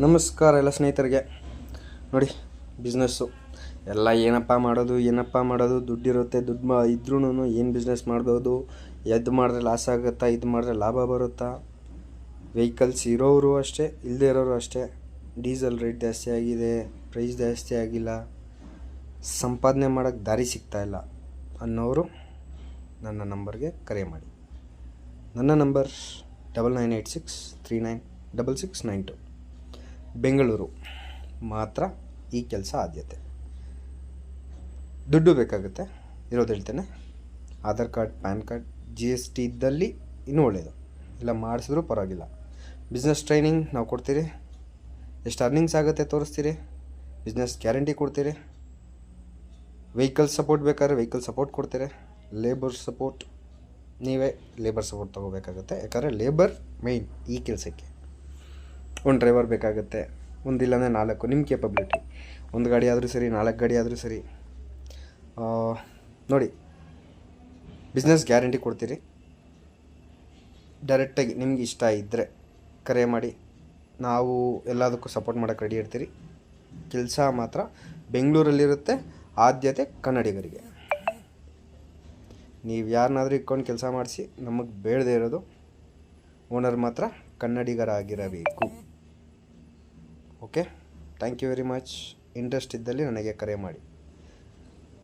ನಮಸ್ಕಾರ ಎಲ್ಲ ಸ್ನೇಹಿತರಿಗೆ. ನೋಡಿ, ಬಿಸ್ನೆಸ್ಸು ಎಲ್ಲ ಏನಪ್ಪ ಮಾಡೋದು, ದುಡ್ಡಿರುತ್ತೆ, ದುಡ್ಡು ಇದ್ರೂ ಏನು ಬಿಸ್ನೆಸ್ ಮಾಡ್ಬೋದು, ಎದ್ದು ಮಾಡಿದ್ರೆ ಲಾಸ್ ಆಗುತ್ತಾ, ಇದು ಮಾಡಿದ್ರೆ ಲಾಭ ಬರುತ್ತಾ. ವೆಹಿಕಲ್ಸ್ ಇರೋರು ಅಷ್ಟೇ, ಇಲ್ಲದೇ ಇರೋರು ಅಷ್ಟೇ. ಡೀಸೆಲ್ ರೇಟ್ ಜಾಸ್ತಿ ಆಗಿದೆ, ಪ್ರೈಸ್ ಜಾಸ್ತಿ ಆಗಿಲ್ಲ, ಸಂಪಾದನೆ ಮಾಡೋಕ್ಕೆ ದಾರಿ ಸಿಗ್ತಾಯಿಲ್ಲ ಅನ್ನೋರು ನನ್ನ ನಂಬರ್ಗೆ ಕರೆ ಮಾಡಿ. ನನ್ನ ನಂಬರ್ 9986396692. ಬೆಂಗಳೂರು ಮಾತ್ರ ಈ ಕೆಲಸ ಆದ್ಯತೆ. ದುಡ್ಡು ಬೇಕಾಗುತ್ತೆ, ಇರೋದು ಹೇಳ್ತೇನೆ. Aadhaar card, PAN card, GST ಇದ್ದಲ್ಲಿ ಇನ್ನೂ ಒಳ್ಳೆಯದು, ಇಲ್ಲ ಮಾಡಿಸಿದ್ರೂ ಪರವಾಗಿಲ್ಲ. ಬಿಸ್ನೆಸ್ ಟ್ರೈನಿಂಗ್ ನಾವು ಕೊಡ್ತೀರಿ, ಎಷ್ಟು ಅರ್ನಿಂಗ್ಸ್ ಆಗುತ್ತೆ ತೋರಿಸ್ತೀರಿ, ಬಿಸ್ನೆಸ್ ಗ್ಯಾರಂಟಿ ಕೊಡ್ತೀರಿ. ವೆಹಿಕಲ್ ಸಪೋರ್ಟ್ ಬೇಕಾದ್ರೆ ವೆಹಿಕಲ್ ಸಪೋರ್ಟ್ ಕೊಡ್ತೀರಿ. ಲೇಬರ್ ಸಪೋರ್ಟ್ ನೀವೇ ಲೇಬರ್ ಸಪೋರ್ಟ್ ತೊಗೋಬೇಕಾಗುತ್ತೆ, ಯಾಕಂದರೆ ಲೇಬರ್ ಮೇಯ್ನ್ ಈ ಕೆಲಸಕ್ಕೆ. ಒಂದು ಡ್ರೈವರ್ ಬೇಕಾಗುತ್ತೆ, ಒಂದಿಲ್ಲಂದರೆ 4, ನಿಮ್ಮ ಕೇಪಬಿಲಿಟಿ. ಒಂದು ಗಾಡಿ ಆದರೂ ಸರಿ, 4 ಗಾಡಿ ಆದರೂ ಸರಿ. ನೋಡಿ, ಬಿಸ್ನೆಸ್ ಗ್ಯಾರಂಟಿ ಕೊಡ್ತೀರಿ. ಡೈರೆಕ್ಟಾಗಿ ನಿಮ್ಗೆ ಇಷ್ಟ ಇದ್ದರೆ ಕರೆ ಮಾಡಿ, ನಾವು ಎಲ್ಲದಕ್ಕೂ ಸಪೋರ್ಟ್ ಮಾಡೋಕ್ಕೆ ರೆಡಿ ಇರ್ತೀರಿ. ಕೆಲಸ ಮಾತ್ರ ಬೆಂಗಳೂರಲ್ಲಿರುತ್ತೆ, ಆದ್ಯತೆ ಕನ್ನಡಿಗರಿಗೆ. ನೀವು ಯಾರನ್ನಾದರೂ ಇಟ್ಕೊಂಡು ಕೆಲಸ ಮಾಡಿಸಿ, ನಮಗೆ ಬೇಡದೇ ಇರೋದು ಓನರ್ ಮಾತ್ರ ಕನ್ನಡಿಗರಾಗಿರಬೇಕು. Okay, thank you very much. Interest ಇದ್ದಲ್ಲಿ ನನಗೆ ಕರೆ ಮಾಡಿ.